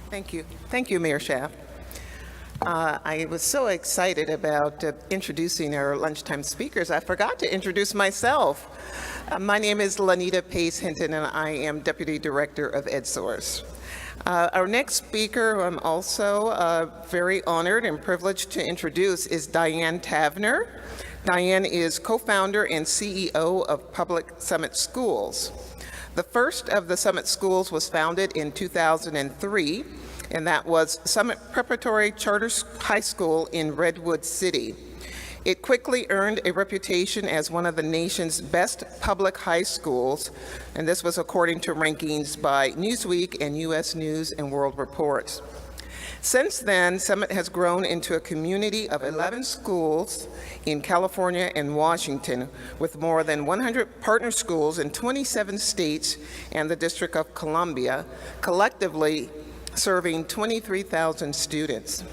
Thank you. Thank you, Mayor Schaaf. I was so excited about introducing our lunchtime speakers. I forgot to introduce myself. My name is Lanita Pace-Hinton, and I am Deputy Director of EdSource. Our next speaker, who I'm also very honored and privileged to introduce, is Diane Tavenner. Diane is co-founder and CEO of Public Summit Schools. The first of the Summit Schools was founded in 2003, and that was Summit Preparatory Charter High School in Redwood City. It quickly earned a reputation as one of the nation's best public high schools, and this was according to rankings by Newsweek and U.S. News and World Report. Since then, Summit has grown into a community of 11 schools in California and Washington, with more than 100 partner schools in 27 states and the District of Columbia, collectively serving 23,000 students.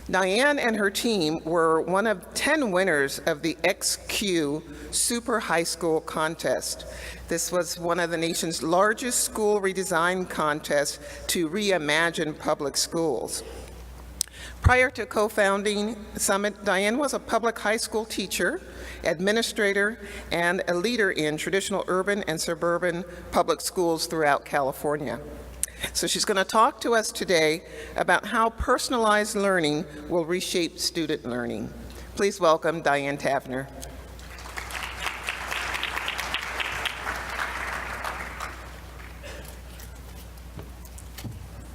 Diane and her team were one of 10 winners of the Xcube Super High School Contest. This was one of the nation's largest school redesign contests to reimagine public schools. Prior to co-founding Summit, Diane was a public high school teacher, administrator, and a leader in traditional urban and suburban public schools throughout California. So she's going to talk to us today about how personalized learning will reshape student learning. Please welcome Diane Tavenner.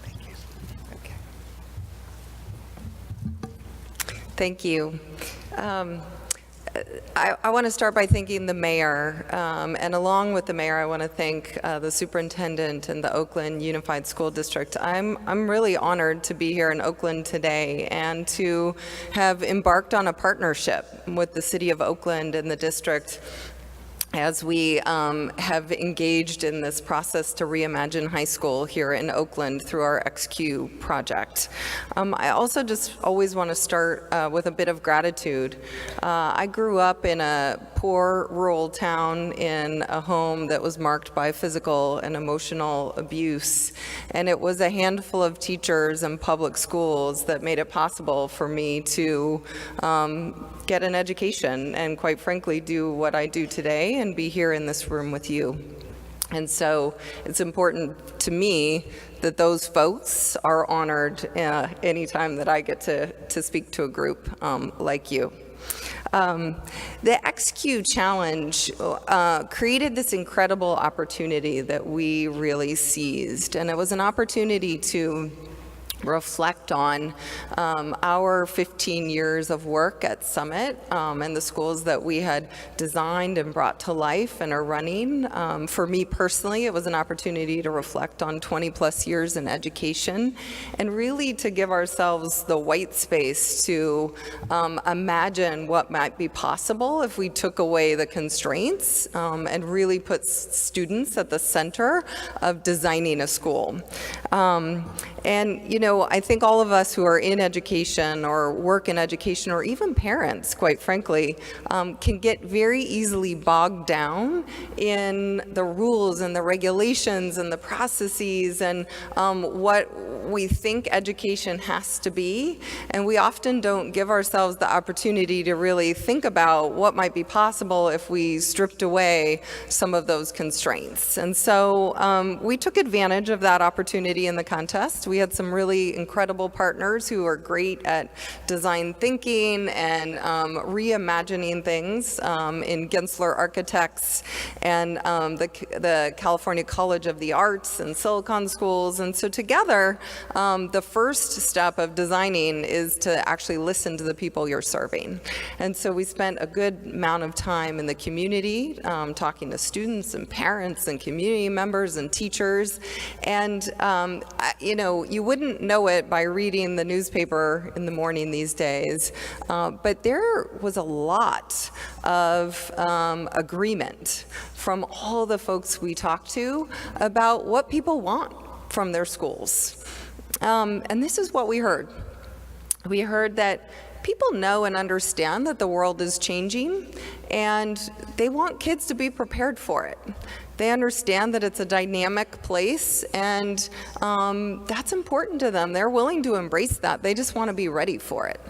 Thank you. Okay. Thank you. I want to start by thanking the mayor, and along with the mayor, I want to thank the superintendent and the Oakland Unified School District. I'm really honored to be here in Oakland today and to have embarked on a partnership with the city of Oakland and the district as we have engaged in this process to reimagine high school here in Oakland through our Xcube project. I also just always want to start with a bit of gratitude. I grew up in a poor rural town in a home that was marked by physical and emotional abuse, and it was a handful of teachers and public schools that made it possible for me to get an education and, quite frankly, do what I do today and be here in this room with you. And so it's important to me that those folks are honored anytime that I get to speak to a group like you. The Xcube Challenge created this incredible opportunity that we really seized, and it was an opportunity to reflect on our 15 years of work at Summit and the schools that we had designed and brought to life and are running. For me personally, it was an opportunity to reflect on 20 plus years in education and really to give ourselves the white space to imagine what might be possible if we took away the constraints and really put students at the center of designing a school. And, you know, I think all of us who are in education or work in education, or even parents, quite frankly, can get very easily bogged down in the rules and the regulations and the processes and what we think education has to be. And we often don't give ourselves the opportunity to really think about what might be possible if we stripped away some of those constraints. And so we took advantage of that opportunity in the contest. We had some really incredible partners who are great at design thinking and reimagining things in Gensler Architects and the California College of the Arts and Silicon Schools. And so together, the first step of designing is to actually listen to the people you're serving. And so we spent a good amount of time in the community talking to students and parents and community members and teachers. And you know, you wouldn't know it by reading the newspaper in the morning these days, but there was a lot of agreement from all the folks we talked to about what people want from their schools. And this is what we heard. We heard that people know and understand that the world is changing, and they want kids to be prepared for it. They understand that it's a dynamic place, and that's important to them. They're willing to embrace that. They just want to be ready for it.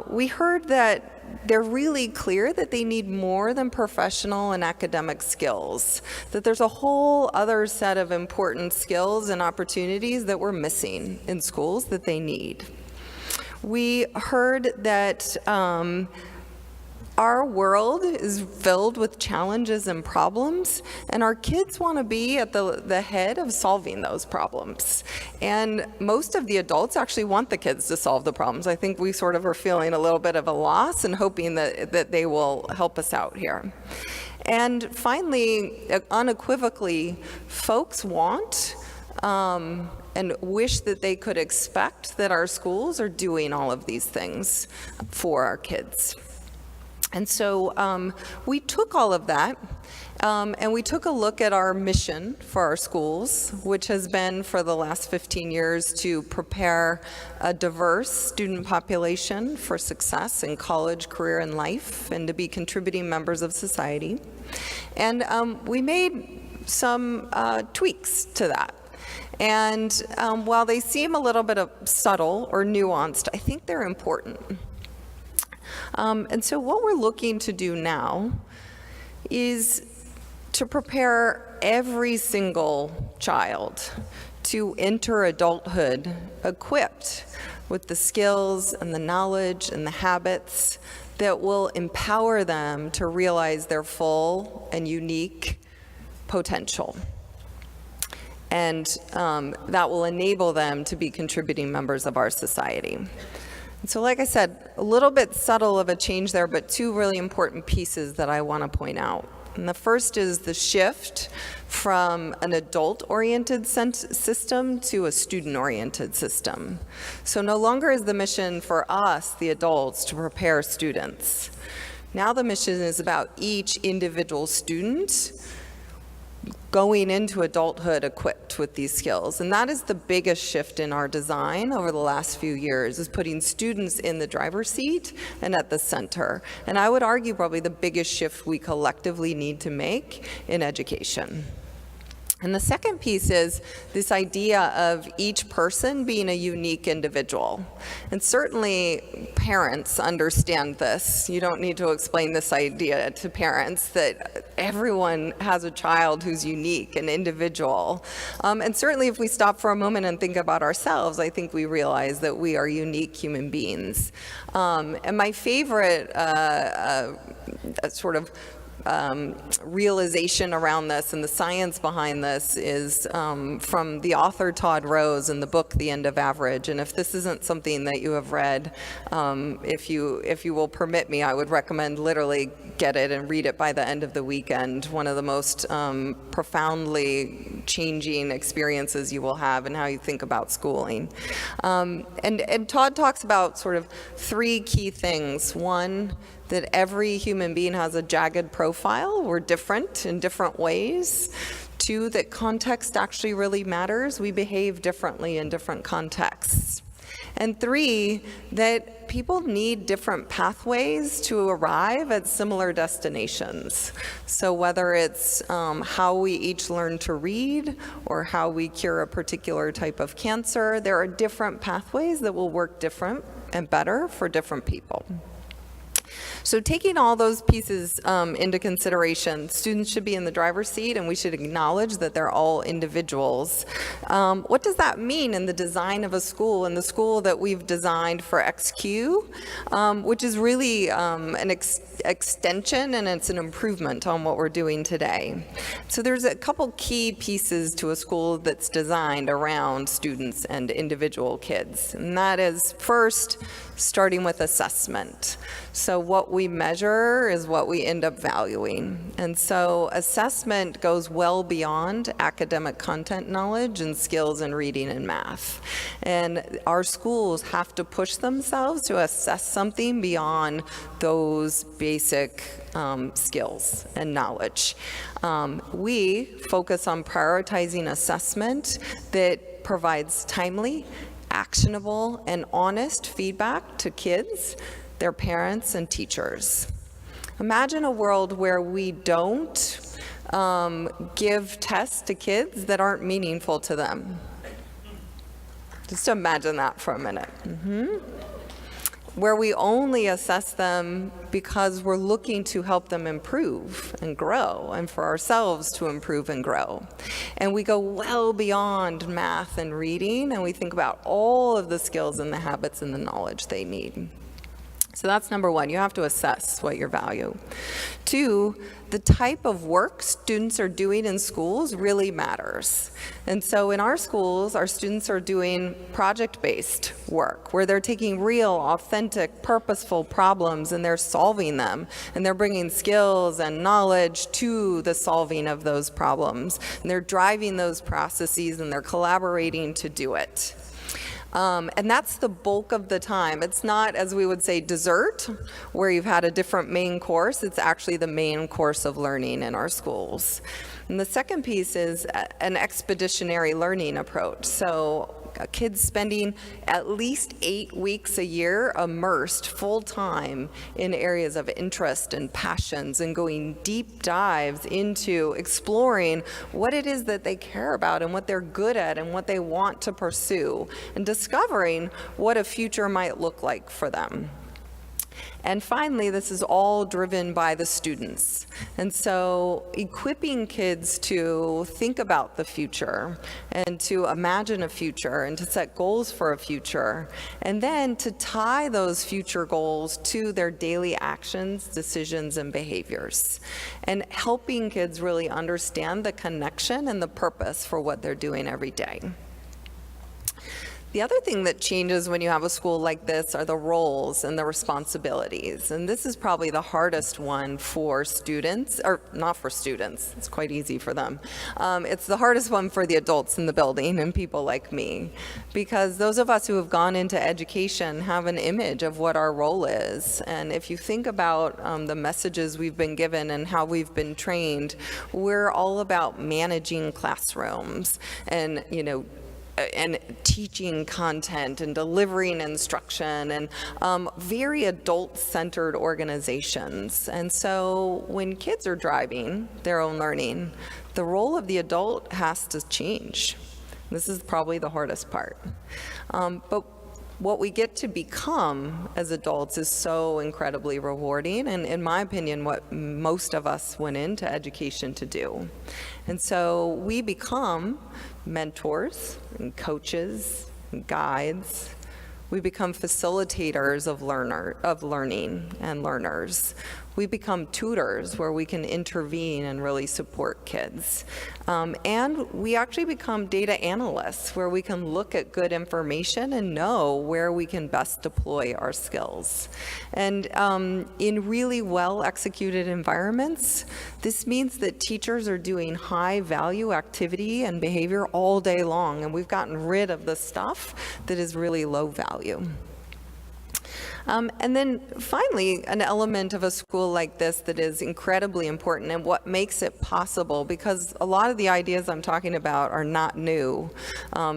We heard that they're really clear that they need more than professional and academic skills, that there's a whole other set of important skills and opportunities that we're missing in schools that they need. We heard that our world is filled with challenges and problems, and our kids want to be at the head of solving those problems. And most of the adults actually want the kids to solve the problems. I think we sort of are feeling a little bit of a loss and hoping that they will help us out here. And finally, unequivocally, folks want and wish that they could expect that our schools are doing all of these things for our kids. And so we took all of that and we took a look at our mission for our schools, which has been for the last 15 years to prepare a diverse student population for success in college, career, and life, and to be contributing members of society. And we made some tweaks to that. And while they seem a little bit subtle or nuanced, I think they're important. And so what we're looking to do now is to prepare every single child to enter adulthood equipped with the skills and the knowledge and the habits that will empower them to realize their full and unique potential. And that will enable them to be contributing members of our society. So like I said, a little bit subtle of a change there, but two really important pieces that I want to point out. And the first is the shift from an adult-oriented system to a student-oriented system. So no longer is the mission for us, the adults, to prepare students. Now the mission is about each individual student going into adulthood equipped with these skills. And that is the biggest shift in our design over the last few years, is putting students in the driver's seat and at the center. And I would argue probably the biggest shift we collectively need to make in education. And the second piece is this idea of each person being a unique individual. And certainly parents understand this. You don't need to explain this idea to parents, that everyone has a child who's unique and individual. And certainly if we stop for a moment and think about ourselves, I think we realize that we are unique human beings. And my favorite sort of realization around this and the science behind this is from the author Todd Rose in the book The End of Average. And if this isn't something that you have read, if you will permit me, I would recommend literally get it and read it by the end of the weekend. One of the most profoundly changing experiences you will have in how you think about schooling. And Todd talks about sort of three key things. One, that every human being has a jagged profile. We're different in different ways. Two, that context actually really matters. We behave differently in different contexts. And three, that people need different pathways to arrive at similar destinations. So whether it's how we each learn to read or how we cure a particular type of cancer, there are different pathways that will work different and better for different people. So taking all those pieces into consideration, students should be in the driver's seat, and we should acknowledge that they're all individuals. What does that mean in the design of a school, in the school that we've designed for Xcube, which is really an extension, and it's an improvement on what we're doing today. So there's a couple key pieces to a school that's designed around students and individual kids, and that is first, starting with assessment. So what we measure is what we end up valuing. And so assessment goes well beyond academic content knowledge and skills in reading and math. And our schools have to push themselves to assess something beyond those basic skills and knowledge. We focus on prioritizing assessment that provides timely, actionable, and honest feedback to kids, their parents, and teachers. Imagine a world where we don't give tests to kids that aren't meaningful to them. Just imagine that for a minute. Where we only assess them because we're looking to help them improve and grow, and for ourselves to improve and grow. And we go well beyond math and reading, and we think about all of the skills and the habits and the knowledge they need. So that's number one, you have to assess what you value. Two, the type of work students are doing in schools really matters. And so in our schools, our students are doing project-based work, where they're taking real, authentic, purposeful problems and they're solving them. And they're bringing skills and knowledge to the solving of those problems. And they're driving those processes and they're collaborating to do it. And that's the bulk of the time. It's not, as we would say, dessert, where you've had a different main course. It's actually the main course of learning in our schools. And the second piece is an expeditionary learning approach. So kids spending at least 8 weeks a year immersed full-time in areas of interest and passions, and going deep dives into exploring what it is that they care about and what they're good at and what they want to pursue, and discovering what a future might look like for them. And finally, this is all driven by the students. And so equipping kids to think about the future and to imagine a future and to set goals for a future, and then to tie those future goals to their daily actions, decisions, and behaviors. And helping kids really understand the connection and the purpose for what they're doing every day. The other thing that changes when you have a school like this are the roles and the responsibilities. And this is probably the hardest one for students, or not for students, it's quite easy for them. It's the hardest one for the adults in the building and people like me, because those of us who have gone into education have an image of what our role is. And if you think about the messages we've been given and how we've been trained, we're all about managing classrooms and, and teaching content and delivering instruction, and very adult-centered organizations. And so when kids are driving their own learning, the role of the adult has to change. This is probably the hardest part. But what we get to become as adults is so incredibly rewarding, and in my opinion, what most of us went into education to do. And so we become mentors and coaches and guides. We become facilitators of learning and learners. We become tutors where we can intervene and really support kids. And we actually become data analysts where we can look at good information and know where we can best deploy our skills. And in really well executed environments, this means that teachers are doing high value activity and behavior all day long, and we've gotten rid of the stuff that is really low value. And then finally, an element of a school like this that is incredibly important and what makes it possible, because a lot of the ideas I'm talking about are not new.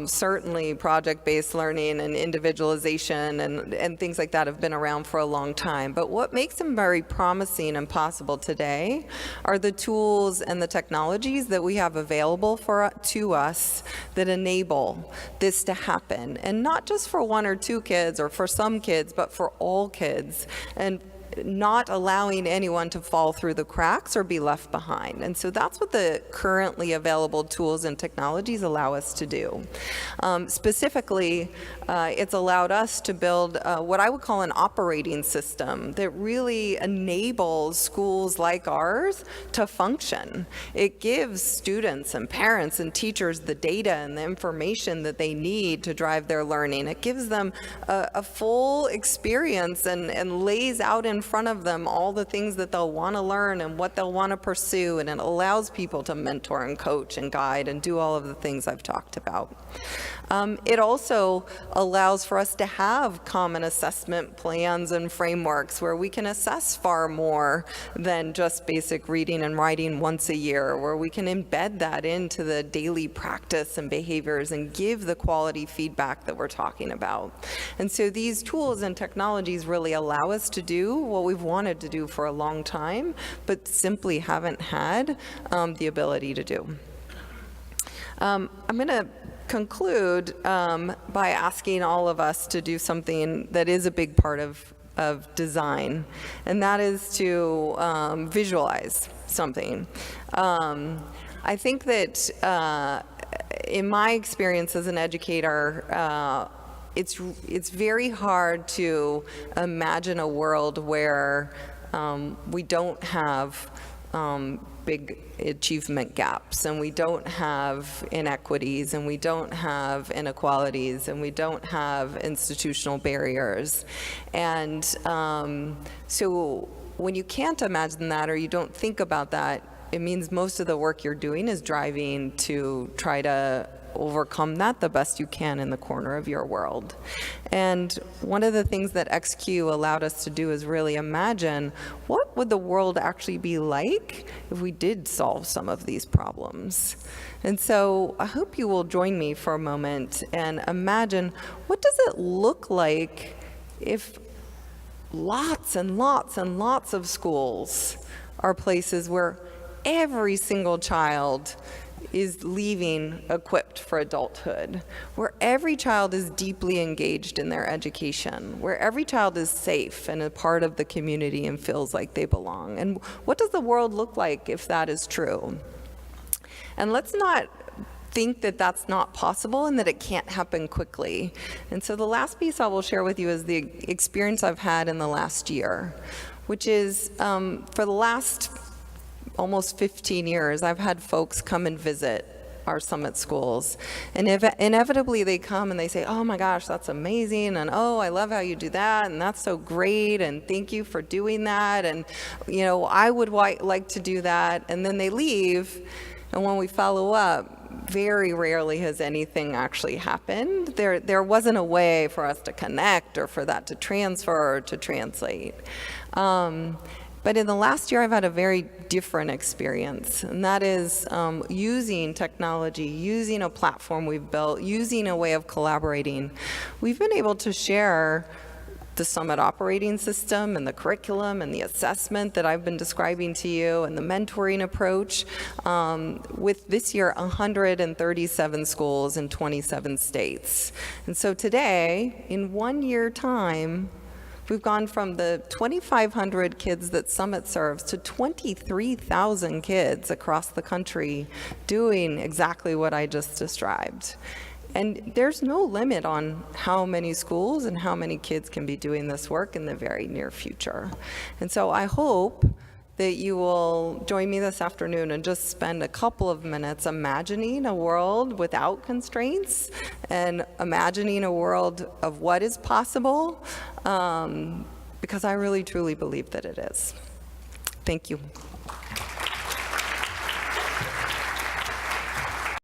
Certainly project-based learning and individualization and things like that have been around for a long time. But what makes them very promising and possible today are the tools and the technologies that we have available to us that enable this to happen. And not just for 1 or 2 kids or for some kids, but for all kids, and not allowing anyone to fall through the cracks or be left behind. And so that's what the currently available tools and technologies allow us to do. Specifically, it's allowed us to build what I would call an operating system that really enables schools like ours to function. It gives students and parents and teachers the data and the information that they need to drive their learning. It gives them a full experience and lays out in front of them all the things that they'll want to learn and what they'll want to pursue, and it allows people to mentor and coach and guide and do all of the things I've talked about. It also allows for us to have common assessment plans and frameworks where we can assess far more than just basic reading and writing once a year, where we can embed that into the daily practice and behaviors and give the quality feedback that we're talking about. And so these tools and technologies really allow us to do what we've wanted to do for a long time, but simply haven't had the ability to do. I'm going to conclude by asking all of us to do something that is a big part of design, and that is to visualize something. I think that in my experience as an educator, it's very hard to imagine a world where we don't have big achievement gaps, and we don't have inequities, and we don't have inequalities, and we don't have institutional barriers. And so when you can't imagine that, or you don't think about that, it means most of the work you're doing is driving to try to overcome that the best you can in the corner of your world. And one of the things that Xcube allowed us to do is really imagine what would the world actually be like if we did solve some of these problems. And so I hope you will join me for a moment and imagine, what does it look like if lots and lots and lots of schools are places where every single child is leaving equipped for adulthood, where every child is deeply engaged in their education, where every child is safe and a part of the community and feels like they belong. And what does the world look like if that is true? And let's not think that that's not possible and that it can't happen quickly. And so the last piece I will share with you is the experience I've had in the last year, which is for the last almost 15 years, I've had folks come and visit our summit schools, and inevitably they come and they say, oh my gosh, that's amazing, and oh, I love how you do that, and that's so great, and thank you for doing that, and you know, I would like to do that. And then they leave, and when we follow up, very rarely has anything actually happened. There wasn't a way for us to connect or for that to transfer or to translate. But in the last year, I've had a very different experience, and that is using technology, using a platform we've built, using a way of collaborating. We've been able to share the Summit operating system and the curriculum and the assessment that I've been describing to you and the mentoring approach with this year 137 schools in 27 states. And so today, in 1 year time, we've gone from the 2,500 kids that Summit serves to 23,000 kids across the country doing exactly what I just described. And there's no limit on how many schools and how many kids can be doing this work in the very near future. And so I hope that you will join me this afternoon and just spend a couple of minutes imagining a world without constraints and imagining a world of what is possible, because I really truly believe that it is. Thank you.